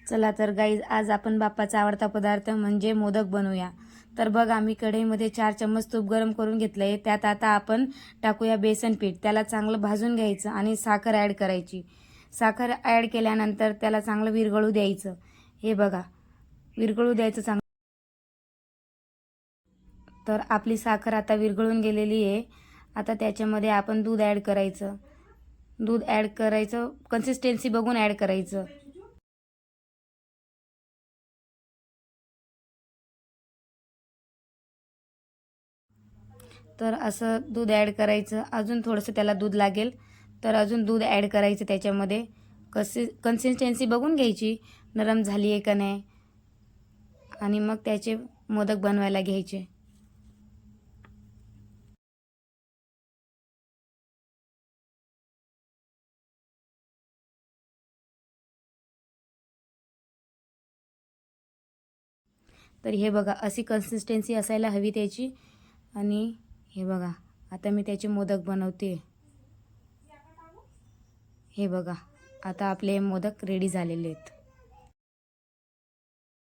चला तर गाईज, आज आपण बाप्पाचा आवडता पदार्थ म्हणजे मोदक बनवूया। तर बघ, आम्ही कढईमध्ये 4 चम्मच तूप गरम करून घेतलं आहे। त्यात आता आपण टाकूया बेसन पीठ। त्याला चांगलं भाजून घ्यायचं आणि साखर ॲड करायची। साखर ॲड केल्यानंतर त्याला चांगलं विरघळू द्यायचं। हे बघा, विरघळू द्यायचं चांगलं। तर आपली साखर आता विरघळून गेलेली आहे। आता त्याच्यामध्ये आपण दूध ॲड करायचं। दूध ॲड करायचं, कन्सिस्टन्सी बघून ॲड करायचं। तर असं दूध ॲड करायचं। अजून थोडंसं त्याला दूध लागेल तर अजून दूध ॲड करायचं त्याच्यामध्ये। कन्सिस्टन्सी बघून घ्यायची, नरम झाली आहे का नाही, आणि मग त्याचे मोदक बनवायला घ्यायचे। तर हे बघा, अशी कन्सिस्टन्सी असायला हवी त्याची। आणि हे बघा, आता मी त्याचे मोदक बनवते। हे बघा, आता आपले मोदक रेडी झालेले आहेत।